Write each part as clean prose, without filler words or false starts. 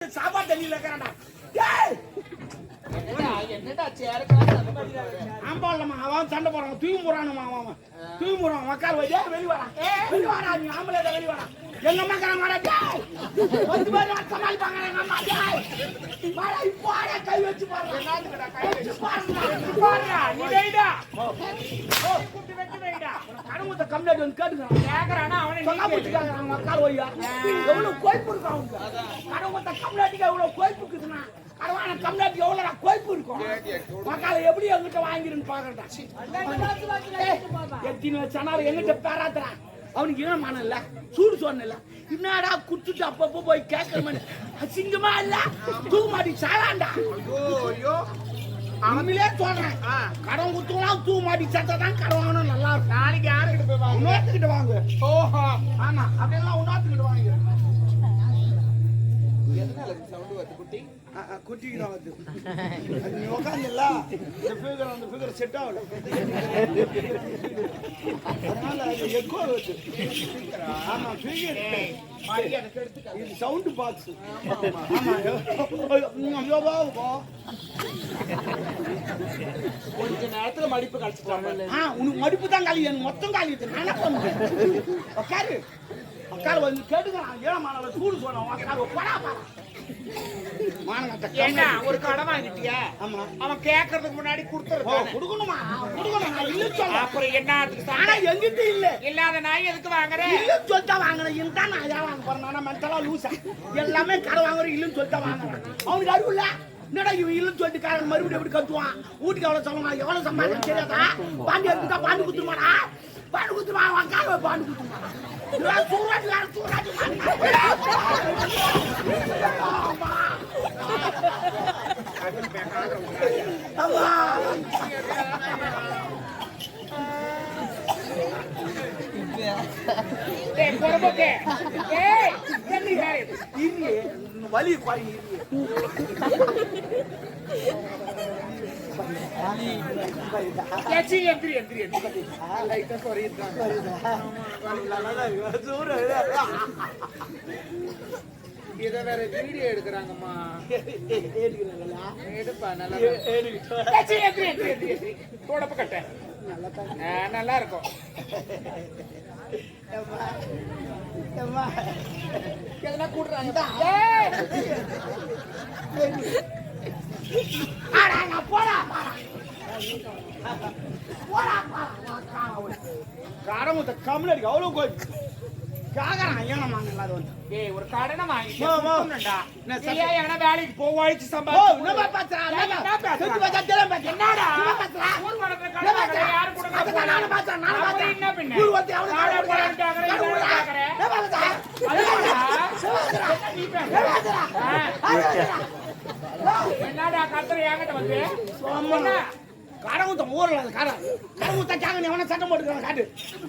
சாப்பாடு தண்ணியில இருக்கிறான்டா. என்னடா ஆம்பாளமா அவன் சண்டை போறான், தூக்கி போறானுமா அவன் தூக்கி போறான். மக்கள் வெளியே வெளியே வரான், வெளியே வரா, நீ ஆம்பளை வெளியே வரா. எங்க அம்மா கிளம்பி பத்து பேர் சமாளிப்பாங்க. எங்க அம்மா இப்போ கை வச்சு பாருங்க, கடவுத்த கம்ப்ளைண்ட் வந்து கேட்டுக்கிறான். மக்கள் ஒய்யா எவ்வளவு கோய்ப்பு இருக்கும் அவங்க. கடவுத்த கம்ப்ளைண்ட்டுக்கு எவ்வளவு கோய்ப்பு இருக்குதுன்னா கடவான கம்ப்ளைண்ட் எவ்வளவு கோய்ப்பு இருக்கும். மக்களை எப்படி எங்கிட்ட வாங்கிருன்னு பாக்குறா. எத்தனை வச்சானாலும் எங்கிட்ட பேராத்துறான். அவனுக்கு என்ன மனம் இல்ல, சூடு சொன்ன இல்ல. என்னடா குத்துட்டு அப்பப்போ போய் கேட்கற அசிங்கமா இல்ல, தூக்க மாட்டி சாலாண்டா. அவங்களே சொல்றேன், கடன் குத்துலாம் தூக்க மாட்டி சத்தான் கடன் வாங்கணும். நல்லா இருக்கும். நாளைக்கு யாருக்கிட்ட போய் வாங்க? இன்னொருத்துக்கிட்ட வாங்க. ஓஹோ ஆமா, அப்படியெல்லாம் இன்னொருத்துக்கிட்ட வாங்க. எதனால சவுண்ட் வருது குட்டி? குட்டிக்கு தான் வருது. நீ உட்காந்துல அந்த ஃபிகர் செட் ஆகல, அதனால அது எக்கோ வருது. ஆமா ஃபிகர் இது சவுண்ட் பாக்ஸ். கொஞ்ச நேரத்துல மடிப்பு கழிச்சுக்கலாம். உனக்கு மடிப்பு தான் காலி, எனக்கு மொத்தம் காலி. நானே பண்ணுவேன். உட்காரு உட்காரு வந்து கேட்டுக்கிறான். ஏழமான சூடு சொன்னான். உட்காரு போடா பாரு. ஒரு கடை வாங்கிட்டியா? ஆமா. அவன் கேட்கறதுக்கு முன்னாடி கொடுத்துருக்கான். கொடுக்கணுமா? கொடுக்கணும். அப்புறம் என்ன? ஆனா எங்கிட்ட இல்ல. இல்லாத நாய் எதுக்கு வாங்குறேன்? இல்லன்னு சொல்லிட்டா வாங்குறேன். இதுதான் நான் ஏன் வாங்க போறேன்? மென்டலா லூசா எல்லாமே கடை வாங்குறேன். இல்லன்னு சொல்லிட்டா வாங்குறேன். அவனுக்கு அறிவு இல்ல. என்னடா இவன் இல்லன்னு சொல்லிட்டு காரன் மறுபடியும் எப்படி கத்துவான்? வீட்டுக்கு எவ்வளவு சொல்லணும், எவ்வளவு சம்பாதிக்க தெரியாதா? பாண்டி எடுத்துட்டா பாண்டு குத்துமாடா, பாண்டு குத்துமா. அவன் கார பாண்டு குத்துமா. வலி குறைய இத வேற வீடியோ எடுக்கிறாங்கம்மா. எடுப்பா நல்லா தொடப்பு கட்ட நல்லா இருக்கும். எதனா கூடுறாங்க. காரமுத்த கம்முனடி அவ்வளவு கோய் காகறான். ஏனமா அது வந்து ஏய் ஒரு கடனை வாங்கிட்டா எங்கனா வேலைக்கு போவாய்ச்சு சம்பாதி. என்னமா பாத்துறா? என்னடா ஊர் வளர்ற கடை யாரு கொடுக்க? நான் பாத்துறேன். நான் பாத்துறேன். என்ன பின்ன ஊர் வந்து அவள நானே போறேன்னு கேக்குறேன். என்னடா கத்துற என்கிட்ட வந்து கடவுத்த ஊர்ல கடவுத்த கேங்க. எவனா சட்டம் போட்டுக்கிறான்? காட்டு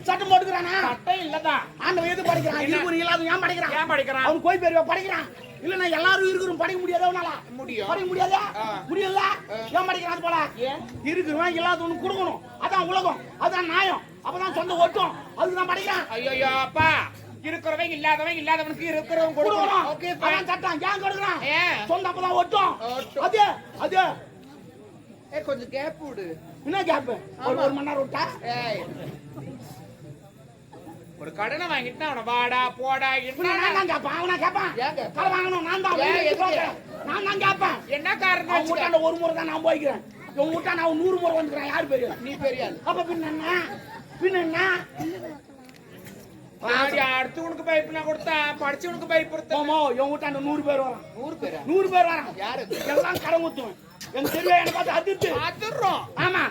சட்டம் போட்டுக்கிறானா? சட்டம் இல்லதான். ஆண்டவன் எது படிக்கிறான்? இருக்கு இல்லாத ஏன் படிக்கிறான்? ஏன் படிக்கிறான்? அவன் கோய் பேர் படிக்கிறான். இல்லன்னா எல்லாரும் இருக்கிறோம் படிக்க முடியாது. அவனால முடியும். படிக்க முடியாதா? முடியல. ஏன் படிக்கிறான்? போல இருக்கிறவன் இல்லாதவனுக்கு கொடுக்கணும். அதான் உலகம், அதான் நியாயம். அப்பதான் சொந்த ஓட்டும். அதுதான் படிக்கிறான். ஐயோ அப்பா, இருக்கிறவங்க இல்லாதவனுக்கு இருக்கிறவங்க கொடுக்கணும். ஓகே அதான் சட்டம். ஏன் கொடுக்குறான்? சொந்த அப்பதான் ஓட்டும். அது அது கொஞ்சம் கேப் விடு. என்ன கேப்? ஒரு மணி நேரம் விட்டா? ஒரு கடனை வாங்கிட்டு அவனை வாடா போடா நான் தான் கேட்பான். அவனா கேட்பான். கடை வாங்கணும் நான் தான் கேட்பேன். என்ன காரணம்? அவங்க வீட்டாண்ட ஒரு முறை தான் நான் போய்க்கிறேன். உங்க வீட்டாண்ட அவன் 100 முறை வந்துக்கிறேன். யாரு பெரிய? நீ பெரிய. அப்ப பின்ன என்ன அடுத்தவனுக்கு பைப்புனா கொடுத்தா படிச்சவனுக்கு பைப் கொடுத்தோமோ. என் வீட்டாண்ட 100 பேர் வரான். 100 பேர் வரான். யாரு? எல்லாம் கடன் ஊத்துவேன். எனக்கு தெரியும். என்ன பார்த்து அதிர்றோம். ஆமா,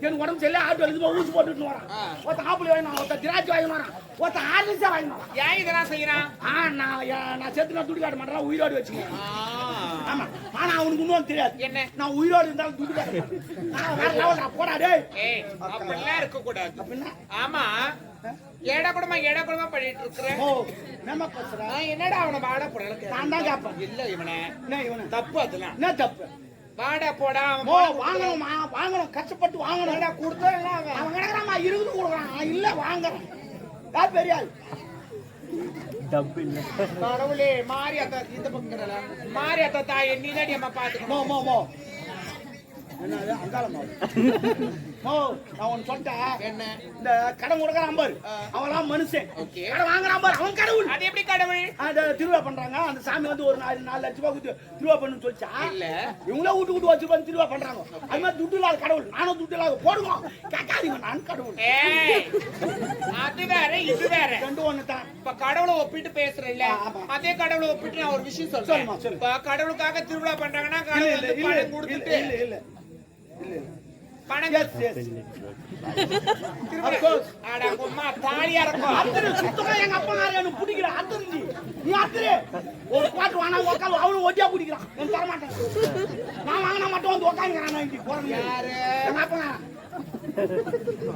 எனக்கு உடம்பு சரியில்லை. ஆட்டோ எழுதி ஊசி போட்டுட்டு வரான். ஒருத்த ஆப்பிள் வாங்கினான், ஒருத்த திராட்சை வாங்கினான், ஒருத்த ஆர்லிஸா வாங்கினான். ஏன் இதெல்லாம் செய்யறான்? நான் செத்து நான் துடி காட்ட மாட்டேன், உயிரோடு வச்சுக்கேன். ஆமா, ஆனா அவனுக்கு இன்னும் தெரியாது. என்ன? நான் உயிரோடு இருந்தாலும் துடி காட்ட போடா. டேய் அப்படிலாம் இருக்க கூடாது. அப்படின்னா ஆமா, ஏடா கூடமா பண்ணிட்டு இருக்கிறேன். என்னடா அவனை வாடா போட? நான் தான் கேட்பேன். இல்ல இவனை தப்பு. அதெல்லாம் என்ன தப்பு? வாடா போடா. வாங்கணும் கஷ்டப்பட்டு வாங்கணும். கொடுத்தா அவன் கிடக்குறான். 20 கொடுக்குறான். இல்ல வாங்குறேன். யார் பெரிய ஆள்? கடவுளே மாரியாத்தா இந்த பக்கம் மாரியாத்தா தாய் நீ தான் அம்மா பாத்துக்கணும். மோ மோ மோ என்னது அங்காளமா மோ நான் ஒன்னு சொல்லிட்டேன். என்ன இந்த கடன் கொடுக்கறான் பாரு அவன்லாம் மனுஷன். ஓகே. கடன் வாங்குறான் பாரு அவன் கடவுள். அது எப்படி கடவுள்? அந்த திருவிழா பண்றாங்க அந்த சாமி வந்து ஒரு 4 லட்சம் ரூபாய் கொடுத்து திருவிழா பண்ணு சொல்லிச்சா இல்ல இவங்களே விட்டு வச்சு பண்ணி திருவிழா பண்றாங்க. அது மாதிரி துட்டு இல்லாத கடவுள் நானும் துட்டு இல்லாத போடுவோம் கேட்காதீங்க நான் கடவுள். ஏய் அது வேற இது வேற ரெண்டும் ஒண்ணு தான். இப்ப கடவுளை ஒப்பிட்டு பேசுறேன்ல ஆமா. அதே கடவுளை ஒப்பிட்டு நான் ஒரு விஷயம் சொல்றேன். சொல்லுமா, சொல்லு. இப்ப கடவுளுக்காக திருவிழா பண்றாங்கன்னா இல்ல கடவுள் இல்ல வந்து பணம் கொடுத்துட்டு இல்ல இல்ல இல்ல பணம் எஸ் எஸ் திருவிழா Of course. அட அம்மா தாலியா இருக்கும். அத்தனை சுத்தமா எங்க அப்பா நாரு எனக்கு பிடிக்கிற அத்தனை நீ அத்தனை ஒரு பாட்டு வாங்க உட்காந்து அவனும் ஒட்டியா பிடிக்கிறான் நான் தர மாட்டேன். நான் வாங்கினா மட்டும் வந்து உட்காந்துக்கிறான் நான் இங்க போறேன் யாரு எங்க அப்பா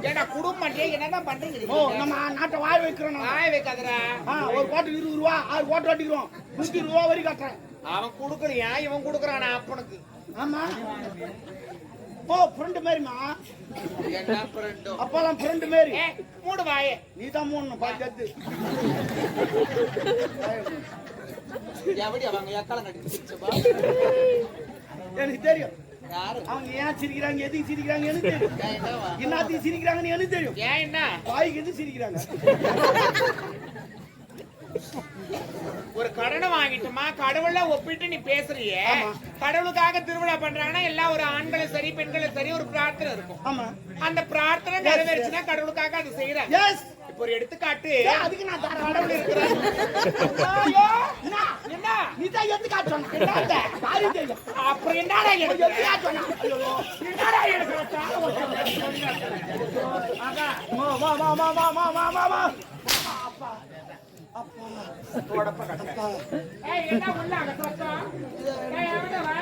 ஏடா குடும்பம் என்னதான் பண்றீங்க? ஓ நம்ம நாட்டை வாய் வைக்கிறோம் நம்ம. வாய வைக்காதடா. ஒரு கோட்டு 20 ரூபா 6 கோட்டு அடிக்கிறோம் 120 ரூபா வரி கட்டுறேன். அவன் குடுக்கலையா இவன் குடுக்கறானா அப்பனுக்கு? ஆமா ஓ ஃப்ரெண்ட் மாதிரிமா என்ன ஃப்ரெண்டோ? அப்பெல்லாம் ஃப்ரெண்ட் மாதிரி ஏ மூடு வாயே. நீ தான் மூணு பாத்து எவடி அவங்க எக்கால நடிச்சிச்சப்பா? எனக்கு தெரியும் யாரு அவங்க ஏன் சிரிக்கிறாங்க எதுக்கு சிரிக்கிறாங்க எனக்கு தெரியும். என்னவா என்னத்தையும் சிரிக்கிறாங்கன்னு எனக்கு தெரியும். ஏன் என்ன வாய்க்கு எது சிரிக்கிறாங்க. ஒரு கடனை வாங்கிட்டுமா கடவுள ஒப்பிட்டு நீ பேசுறியே. ஆமா. கடவுளுக்காக திருவிழா பண்றாங்கன்னா எல்லாம் ஒரு ஆண்களும் சரி பெண்களும் சரி ஒரு பிரார்த்தனை இருக்கும். ஆமா அந்த பிரார்த்தனை நிறைவேறுச்சுன்னா கடவுளுக்காக அது செய்யறாங்க. எஸ் இப்போ ஒரு எடுத்துக்காட்டு அதுக்கு நான் தர கடவுள் இருக்கிறார். ஐயோ என்ன என்ன நீ தான் எது காட்டணும் என்னடா காரி தெரியும் அப்புறம் என்னடா எது எனக்கு காட்டணும் ஐயோ என்னடா எனக்கு ஆகா மா மா மா மா மா மா மா மா மா அப்பா அப்பா தோடப்ப கட்ட. ஏய் என்ன உள்ள அங்க சத்தம்? ஏய் எவட வா?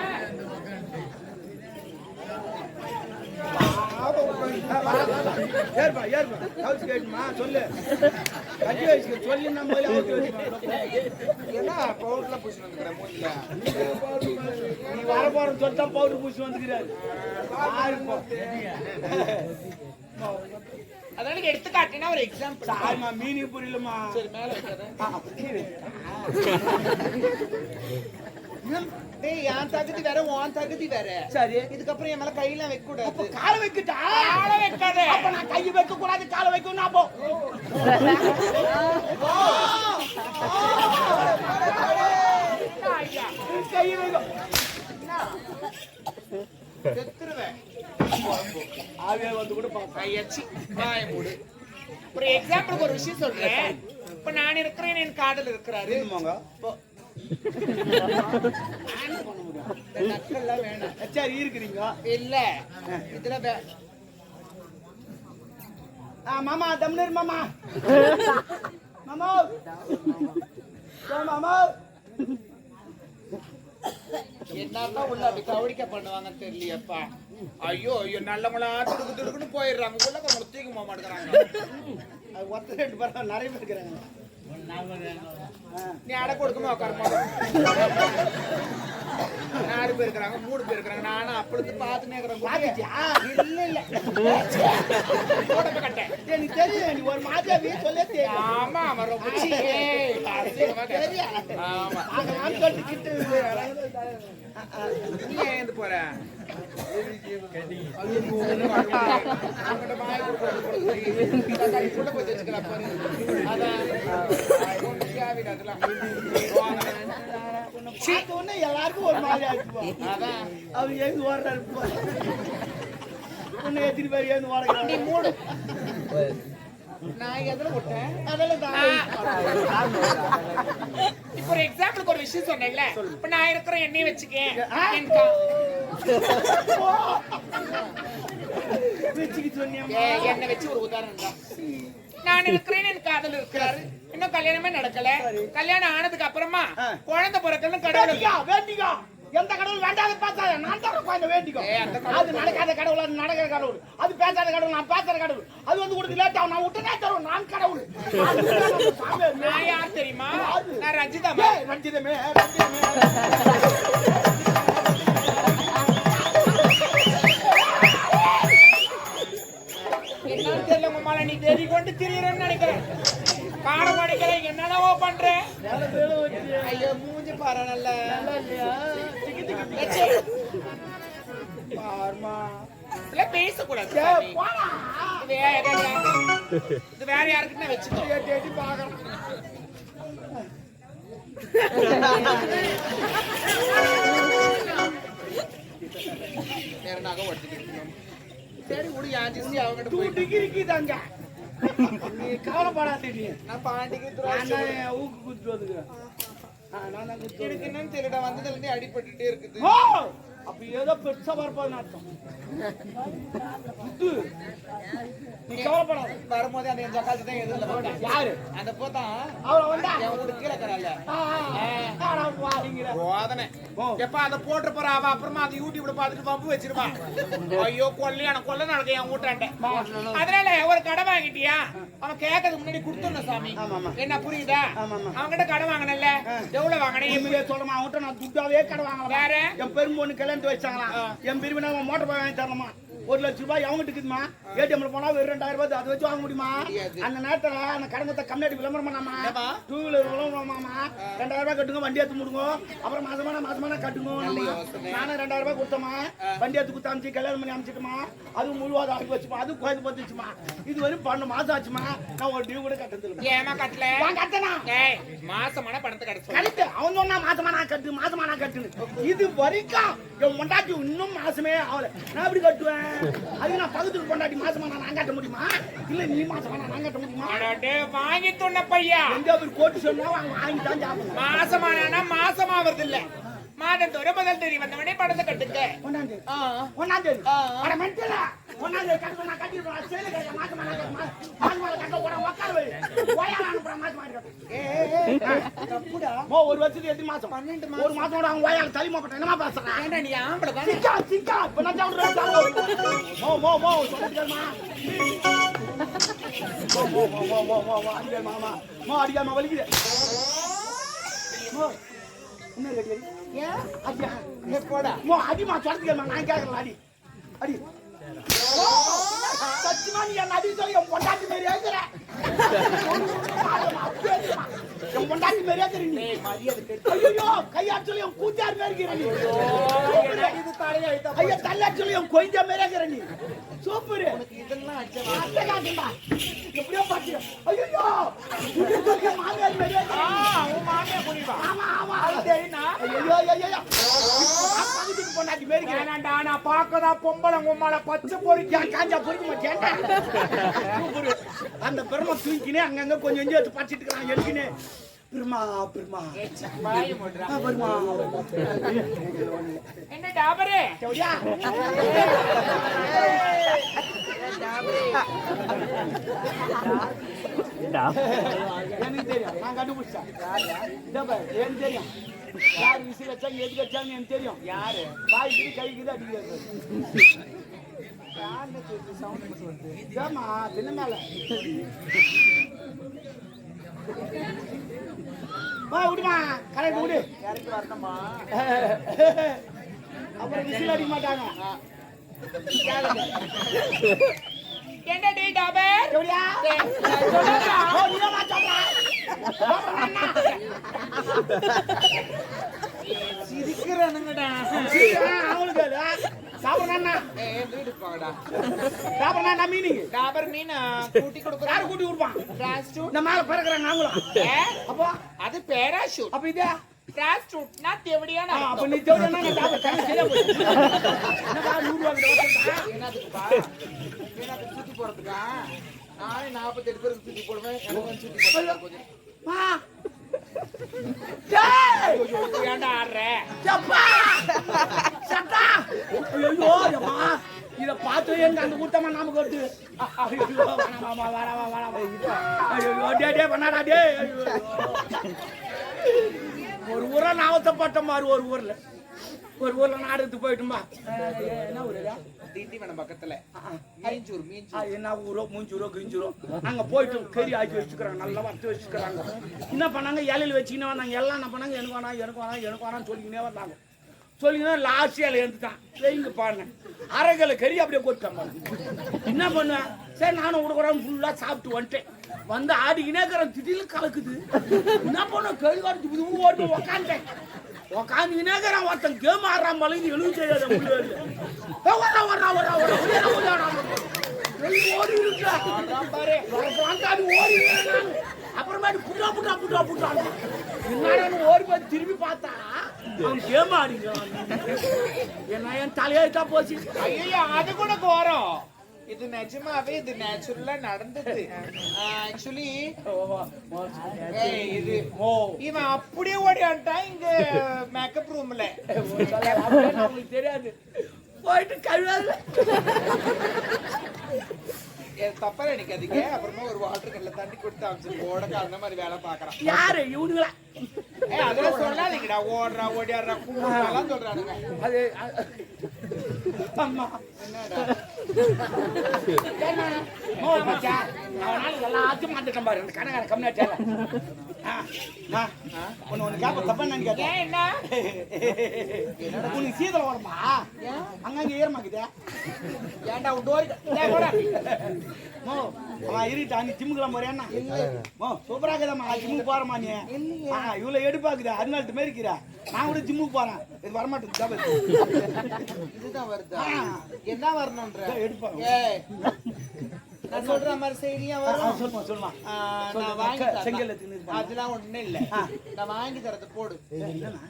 ஏர்பா ஏர்பா ஹவுஸ் கேட்மா சொல்லு கட்டி வச்சு சொல்லி நம்ம ஹவுஸ் என்ன பவுடர்ல பூசி வந்துக்கற மூஞ்சில? நீ வர போறன்னு சொல்லிட்டா பவுடர் பூசி வந்துக்கிறாரு அதான எடுத்துக்காட்டினா ஒரு எக்ஸாம்பிள். சாரிமா மீனிங் புரியலமா. சரி மேல வைக்கிறேன். டேய் யான் தகுதி வேற உன் தகுதி வேற. சரி இதுக்கப்புறம் என் மேல கையெல்லாம் வைக்க கூடாது. கால வைக்கட்டா கால வைக்காத. அப்ப நான் கை வைக்க கூடாது கால வைக்கணும் அப்போ ஐயா கை வைக்க செத்துருவேன். ஆவே வந்து கூட பாப்பா கையச்சி வாய மூடு. ஒரு எக்ஸாம்பிளுக்கு ஒரு விஷயம் சொல்றேன். இப்ப நான் இருக்கிறேன் என் காதல் இருக்கிறாரு. என்னமாங்க நக்கல்லாம் வேணாம். சரி இருக்கிறீங்க இல்ல இதுல மாமா தம்னர் மாமா மாமா மாமா என்னதான் உள்ள அப்படி கவடிக்க பண்ணுவாங்கன்னு தெரியலையப்பா. ஐயோ ஐயோ நல்லவங்களா துடுக்கு துடுக்குன்னு போயிடுறாங்க. உள்ள கொஞ்சம் தூக்கி போக மாட்டேங்கிறாங்க. அது ஒருத்தர் ரெண்டு பேரும் நிறைய பேர் இருக்கிறாங்க. நீ அடை கொடுக்கமா உட்காரமா? 4 பேர் இருக்கிறாங்க 3 பேர் இருக்கிறாங்க. நானும் அப்படி பார்த்துனே இருக்கிறேன். இல்ல இல்ல போடப்ப கட்டேன். எனக்கு தெரியும் நீ ஒரு மாதிரி சொல்ல தெரியும். ஆமா அவன் ரொம்ப ஆமா நான் சொல்லிட்டு கிட்ட நீ ஏந்து போற? எல்லாருக்கும் ஒரு மாதிரி ஆயிடுச்சு. அவங்க எழுந்து ஓடுறாரு உன்னை எத்தனை பேர் எழுந்து ஓடுறாங்க. நீ மூடு. நான் எதுல விட்டேன்? இப்ப ஒரு எக்ஸாம்பிளுக்கு ஒரு விஷயம் சொன்னேன்ல. இப்ப நான் இருக்கிற எண்ணெய் வச்சுக்கேன். எண்ணெய் வச்சு ஒரு உதாரணம் தான். நான் இருக்கிறேன் என் காதல் இருக்கிறாரு. இன்னும் கல்யாணமே நடக்கல. கல்யாணம் ஆனதுக்கு அப்புறமா குழந்தை பிறக்கணும் கடவுள் வேண்டிக்கோ. எந்த கடவுள் வேண்டாத பேசாத நான் தான் குழந்தை வேண்டிக்கோ. அது நடக்காத கடவுள் அது நடக்கிற கடவுள். அது பேசாத கடவுள் நான் பேசுற கடவுள். அது வந்து கொடுத்து லேட் ஆகும் நான் விட்டுனே தருவேன் நான் கடவுள். நான் யார் தெரியுமா? நான் ரஞ்சிதா. ரஞ்சிதமே என்னன்னு தெரியல உங்க மேல நீ தேடி கொண்டு திரியறன்னு நினைக்கிறேன். பாடம் படிக்கிறேன் என்னென்னவோ பண்றேன். வர நல்ல நல்லா இல்லையா பாருமா பேசக்கூடாது போடா இது வேற யாருக்குன்னா வச்சுக்கோ தேடி பார்க்கலாம் நேரனாக ஒட்டிக்கிட்டு சரி விடு யாஞ்சி அவங்க 2 டிகிரிக்கு தாங்க நீ கவலைப்படாதே நீ நான் பாண்டிக்கு நான் ஊக்கு குத்து வந்துக்கிறேன் நான் தான் குத்து எனக்கு என்னன்னு தெரியல வந்ததுல இருந்து அடிபட்டுட்டே இருக்குது ஓ அப்ப ஏதோ பெருசா வரப்போகுதுன்னு அர்த்தம் குத்து நீ கவலைப்படாத வரும்போது அந்த என் காசு தான் எதுல போட்டேன் யாரு அந்த போதான் அவள வந்தா என் வீட்டு கீழே கரால வாங்கிற போதனை எப்ப அதை போட்டு போற அவ அப்புறமா அந்த யூடியூப்ல பாத்துட்டு பம்பு வச்சிருவான் ஐயோ கொல்லையான கொல்ல நடக்க என் வீட்டாண்ட அதனால ஒரு கடை வாங்கிட்டியா அவன் கேட்கறதுக்கு முன்னாடி கொடுத்துடணும் சாமி என்ன புரியுதா அவன் கிட்ட கடை வாங்கினல எவ்வளவு வாங்கினேன் சொல்லுமா அவன்கிட்ட நான் துட்டாவே கடை வாங்கலாம் வேற என் பெரும்பொண்ணு கல்யாணத்து வச்சாங்களா என் பிரிவினா மோட்டர் பாய் வாங்கி தரணுமா 1 லட்சம் ரூபாய் அவங்ககிட்ட இருக்குமா ஏடிஎம்ல போனா வெறும் 2000 ரூபாய் அதை வச்சு வாங்க முடியுமா அந்த நேரத்துல அந்த கடங்கத்தை கம்மியாடி விளம்பரம் பண்ணாமா 2 வீலர் விளம்பரமாமா 2000 ரூபாய் கட்டுங்க வண்டி எடுத்து முடுங்க அப்புறம் மாசமான கட்டுங்க நானும் 2000 ரூபாய் கொடுத்தோமா வண்டி எடுத்து கொடுத்து அமிச்சு கல்யாணம் பண்ணி அமிச்சிட்டுமா அது முழுவாத ஆகி வச்சுமா அது கோயில் பத்துச்சுமா இது வரையும் 12 மாசம் ஆச்சுமா நான் ஒரு டியூ கூட கட்டது ஏமா கட்டல கட்டனா மாசமான பணத்தை கட்ட கரெக்ட் அவன் சொன்னா மாசமான கட்டுன்னு இது வரைக்கும் என் மொண்டாட்டி இன்னும் மாசமே ஆகல நான் எப்படி கட்டுவேன் அது நான் பக்கத்துக்கு கொண்டாடி மாசமான நான் கட்ட முடியுமா இல்ல நீ மாசமான நான் கட்ட முடியுமா வாங்கி சொன்ன பையா எங்க போய் கோட்டு சொன்னா வாங்கி தான் சாப்பிடணும் மாசமான மாசமாவது இல்ல மாதத்தோட முதல் தேதி வந்தவனே பணத்தை கட்டுங்க ஒன்னாம் தேதி அட மென்டலா ஒன்னாம் தேதி கட்ட நான் கட்டிடுறேன் சேல கட்ட மாசமான கட்ட போற உட்கார வை போயால அனுப்புற மாசமான தப்புடா ஒரு வருஷத்துக்கு எத்தனை மாசம் 12 மாசம் ஒரு மாசம் கூட அவன் ஓயால தலிமா பட்ட என்னமா பேசுறேன் ஏண்டா நீ ஆம்பள தானே சிக்கா இப்ப நான் சொல்றேன் மோ சொல்லுங்கம்மா மோ அடிக்கமா வலிக்குது என்ன கேக்குறீ ஏன் அடியா நீ போடா மோ அடிமா சொல்லுங்கம்மா நான் கேக்குறேன் அடி சத்தியமா நீ என்ன அடி சொல்லி என் பொண்டாட்டி மாதிரி ஏக்குற என் பொண்டாட்டி மாதிரி ஏக்குற நீ ஐயோ கையாட் சொல்லி என் கூத்தார் மாதிரி இருக்கிற நீ இது தலைய ஐயா தள்ளாட் சொல்லி என் கொய்ஞ்சா மாதிரி இருக்கிற நீ சூப்பர் இதெல்லாம் அச்சமா எப்படியோ பாத்தியா ஐயோ இது மாமியார் மாதிரி அவன் மாமியார் புரிவா ஆமா தெரியுனா ஐயோ பக்கத்துக்கு பொண்டாட்டி மாதிரி ஏனாண்டா நான் பாக்கதா பொம்பளை உம்மால பச்சை பொறிக்கா காஞ்சா பொறிக்க மாட்டேன்டா அந்த பெருமை தூக்கினே அங்கங்க கொஞ்சம் கொஞ்சம் எடுத்து பச்சிட்டு இருக்கான் எழுக்கினே பெருமா என்ன டாபரே செவடியா எனக்கு தெரியும் நான் கண்டுபிடிச்சேன் எனக்கு தெரியும் யார் விசி வச்சாங்க எதுக்கு வச்சாங்க எனக்கு தெரியும் யாரு வாய்க்கு கைக்குது அடிக்கிறது ஏமா தின்ன மேல வா விடுமா கரெக்ட் விடு யாருக்கு வரணுமா அப்புறம் விசில் அடிக்க மாட்டாங்க என்ன டே டாபர் எப்படியா சொல்லுடா ஓ நீமா சொல்றா சிரிக்கறானுங்கடா அவங்களுக்கு சாப்பிடறனா வீடு போடா சாப்பிடறனா மீனிங் டாபர் மீன் கூட்டி கொடுக்குற யார் கூட்டி கொடுப்பான் பிளாஸ்டிக் இந்த மேல பறக்குறாங்க நாங்களும் அப்போ அது பேராஷூட் அப்ப இதே பிளாஸ்டிக் நான் தேவடியான அப்ப நீ தேவடியான நான் டாபர் கண்ணு சரியா போய் என்னடா 100 ரூபாய் கொடுத்தா என்னதுக்குப்பா எனக்கு சுத்தி போறதுக்கா நானே 48 பேருக்கு சுத்தி போடுவேன் எனக்கு சுத்தி போடுறது வா டேய் ஏன்டா ஆடுற சப்பா சட்டா ஐயோ அம்மா இத பார்த்து எனக்கு அந்த கூட்டமா நமக்கு வருது ஐயோ மாமா வரவா ஐயோ டேய் பண்ணாடா டேய் ஒரு ஊரா நாவத்தப்பட்ட மாதிரி ஒரு ஊர்ல நாடுத்து போயிட்டுமா என்ன ஊருடா திண்டிவனம் பக்கத்துல மீஞ்சூர் என்ன ஊரோ மூஞ்சூரோ கிஞ்சூரோ அங்க போயிட்டு கறி ஆக்கி வச்சுக்கிறாங்க நல்லா வறுத்து வச்சுக்கிறாங்க என்ன பண்ணாங்க இலையில வச்சுக்கினே வந்தாங்க எல்லாம் என்ன பண்ணாங்க எனக்கு வேணாம்னு சொல்லிக்கினே வந்தாங்க சொல்லிங்கன்னா லாஸ்ட் இலை எடுத்துட்டான் வைங்க பாருங்க அரைக்கலை கறி அப்படியே கொட்டாங்க என்ன பண்ணுவேன் சரி நானும் விடுக்குறேன் ஃபுல்லா சாப்பிட்டு வந்துட்டேன் வந்து ஆடிக்கினே இருக்கிற திடீர்னு கலக்குது. என்ன பண்ண கேள்வி காட்டு ஓட்டு உக்காந்தேன். உக்காந்துக்கினே இருக்கிறான் ஒருத்தன் கேம் ஆடுறான் மலைக்கு எழுதி செய்யாத ஓடி இருக்கா ஓடி அப்புறமேட்டு புட்டா புட்டா புட்டா புட்டான் என்ன ஓடி போய் திரும்பி பார்த்தா அவன் கேம் ஆடிக்கிறான். என்ன என் தலையாயிட்டா போச்சு. ஐயோ அது கூட கோரம். இது நிஜமாவே இது நேச்சுரலா நடந்தது. ஆக்சுவலி இது இவன் அப்படியே ஓடியான்ட்டான் இங்க மேக்கப் ரூம்ல. நமக்கு தெரியாது போயிட்டு கழுவாது தப்பா நினைக்காதீங்க. அப்புறமா ஒரு வாட்டர் கல்ல தண்ணி கொடுத்து அமைச்சு ஓடக்க அந்த மாதிரி வேலை பாக்குறான். யாரு இவனுங்களா? அதெல்லாம் சொல்லாதீங்கடா. ஓடுறா ஓடியாடுறா கூப்பிடலாம் சொல்றானுங்க. அது அம்மா எல்லாத்தையும் மாத்திட்டேன் பாரு. கணக்கார கம்மியாச்சால ஒண்ணு கேப்ப தப்பா நினைக்காத. என்ன உனக்கு சீதளம் வருமா? அங்கங்க ஈரமாக்குதே. ஏன்டா டோரி இருட்டா நீ ஜிம்முக்குலாம் போறியா? சூப்பரா இருக்குதாம்மா. ஜிம்முக்கு போறமா நீ? இவ்வளவு எடுப்பாக்குதா? அதனால மாரி இருக்கிற. நான் கூட ஜிம்முக்கு போறேன். இது வரமாட்டேன். இதுதான் வருதா? என்ன வரணும்ன்ற எடுப்பாங்க. நான் சொல்ற மாதிரி செய்தியா வரும். சொல்லுமா சொல்லுமா. நான் வாங்கி செங்கல் அதெல்லாம் ஒண்ணு இல்ல. நான் வாங்கி தரது போடு.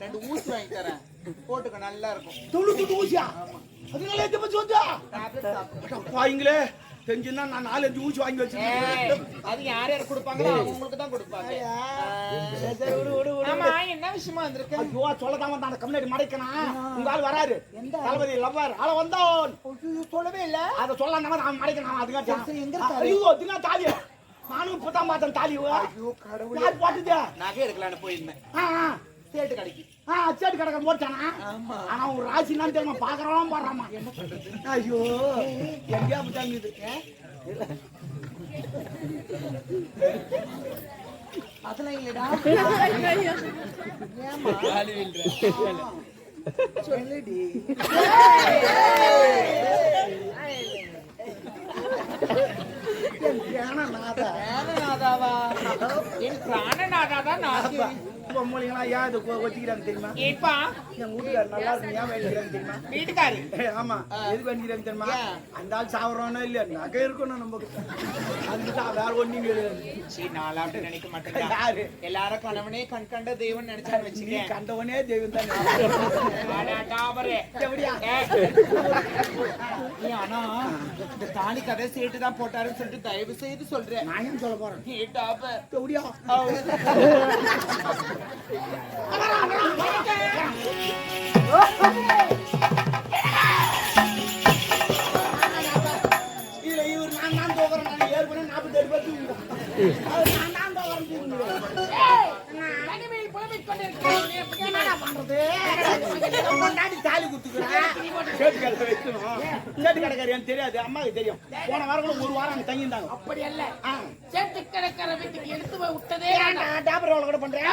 2 ஊசி வாங்கி தரேன். போட்டுக்க நல்லா இருக்கும். தொண்ணூத்தி ஊசியா? அதனால எது பத்தி சொல்றா? பாய்ங்களே தெரிஞ்சுன்னா நான் 4-5 ஊசி வாங்கி வச்சிருக்கேன். அது யார் யார் கொடுப்பாங்களோ அவங்களுக்கு தான் கொடுப்பாங்க. ஆமா என்ன விஷயமா வந்திருக்கு? ஐயோ சொல்லதான் வந்தான். கம்யூனிட்டி மடைக்கனா உங்க ஆள் வராரு. தளபதி லவ்வர் ஆள வந்தான். சொல்லவே இல்ல. அத சொல்லலாம் அவன் மடைக்கனா. அதுக்கு எங்க இருக்காரு? ஐயோ தினா தாலி. நானும் இப்பதான் பார்த்தேன் தாலி. ஐயோ கடவுளே. யார் போட்டுதே? நகை எடுக்கலாம்னு போயிருந்தேன். சேட்டு கடைக்கு. சேட்டு கடைக்கு போட்டானா? ஆனா ஒரு ராசி நான் தெரியுமா பாக்குறவன் போடுறாமா. என்ன பண்றது? ஐயோ எங்கயா போட்டாங்க. அதெல்லாம் இல்லடா. சொல்லுடி. பிராணநாதாவா? என் பிராணநாதாதான் நான். பொம்மலிங்களா ஏன் இது வச்சுக்கிறாங்க தெரியுமா? ஏப்பா என் வீட்டுக்காரர் நல்லா இருக்கு ஏன் வேண்டிக்கிறாங்க தெரியுமா? வீட்டுக்காரு ஆமா எதுக்கு வேண்டிக்கிறாங்க தெரியுமா? அந்த ஆள் சாவறானோ இல்லையா நகை இருக்கணும் நமக்கு. அதுதான் வேற ஒண்ணும் கிடையாது. சரி நாளா அப்படி நினைக்க மாட்டேன். யாரு எல்லாரும் கணவனே கண் கண்ட தெய்வம் நினைச்சான்னு வச்சுக்க. கண்டவனே தெய்வம் தான். எப்படியா? ஆனா இந்த தாலி கதை சேட்டு தான் போட்டாருன்னு சொல்லிட்டு தயவு செய்து சொல்றேன். நான் ஏன் சொல்ல போறேன்? எப்படியா இதுல இவர் நான் தான் தோக்குறேன். நான் ஏற்கனவே 47 பேர் தூங்கிட்டேன். நான் தான் தாலி குடுத்துக்கிறேன். சேட்டு கடைக்காரன் தெரியாது. அம்மாவுக்கு தெரியும். போன வாரம் ஒரு வாரம் அங்க தங்கியிருந்தாங்க. அப்படி அல்ல. சேட்டு கடைக்கார வீட்டுக்கு எடுத்து போய் விட்டதே டாபர் ரோல கூட பண்றேன்.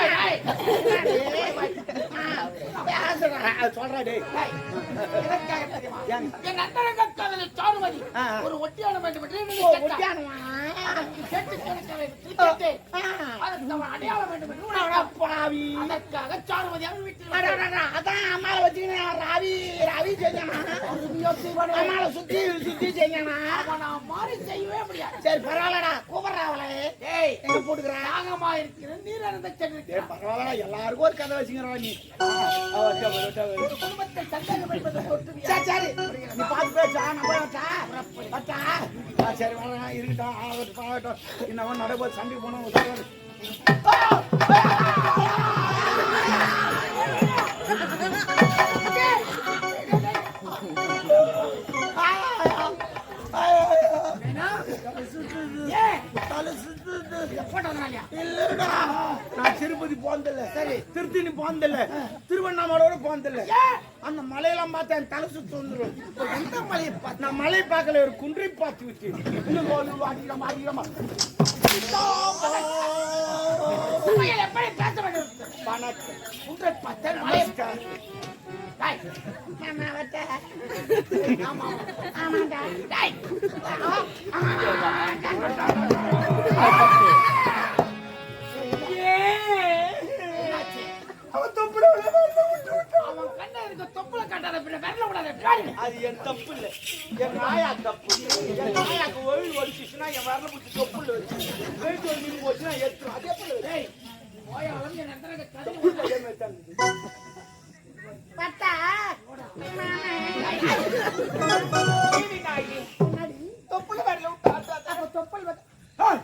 சொல்றா டேய். என் அந்தரங்க காதலி சாருமதி ஒரு ஒட்டியானம் வேண்டும் என்று ஒட்டியானமா? சேட்டு கடைக்கார வீட்டுக்கு அடையாளம் வேண்டும் என்று பாவி. அதற்காக சாருமதி அவன் வீட்டில் அதான் அம்மாவை வச்சுக்கினேன். ராவி ராவி செஞ்சானா? அம்மாவை சுத்தி சுத்தி செஞ்சானா? அவனை மாறி செய்யவே முடியாது. சரி பரவாயில்லடா கூப்பிடுறா அவளை. ஏய் என்ன போட்டுக்கிறேன்? நாகமா இருக்கிற நீர் அந்த சென்று பரவாயில்ல எல்லாருக்கும் ஒரு கதை வச்சுக்கிறவா நீ. ஒரு குடும்பத்தை சந்தேகம் என்பதை ஒட்டு சரி நீ பார்த்து பேசா. நம்ம சரி இருக்கட்டும் ஆகட்டும். இன்னும் நடைபோது சண்டைக்கு போனோம். இல்லடா நான் திருப்பதி போனதில்ல. சரி திருத்தணி போனதில்ல. திருவண்ணாமலையோட போனதில்ல. அந்த மலையெல்லாம் பார்த்தா என் தலை சுத்து வந்துடும். எந்த மலையை பார்த்து? நான் மலையை பார்க்கல. ஒரு குன்றை பார்த்து விட்டு எப்படி பேச வேண்டும்? குன்றை பார்த்தேன் மலை ஆமாண்டா அவன் தொப்புல அவன் கண்ணை இருக்க தொப்புல காட்டாத பின்ன விரல விடாத பின்னாடி. அது என் தப்பு இல்ல, என் நாயா தப்பு. என் நாயாக்கு ஒழுங்கு வலிச்சுச்சுன்னா என் வரல பிடிச்சி தொப்புல வச்சு வெயிட் ஒரு மீன் போச்சுன்னா எடுத்துரும். அதே போல டேய், போயா வந்து என் அந்தரங்க கதை தொப்புல அதே மாதிரி தான் இருக்குது. பட்டா. சீனி நாயி. தொப்புல வரல விட்டு அப்ப தொப்பல் வந்து ஏய்,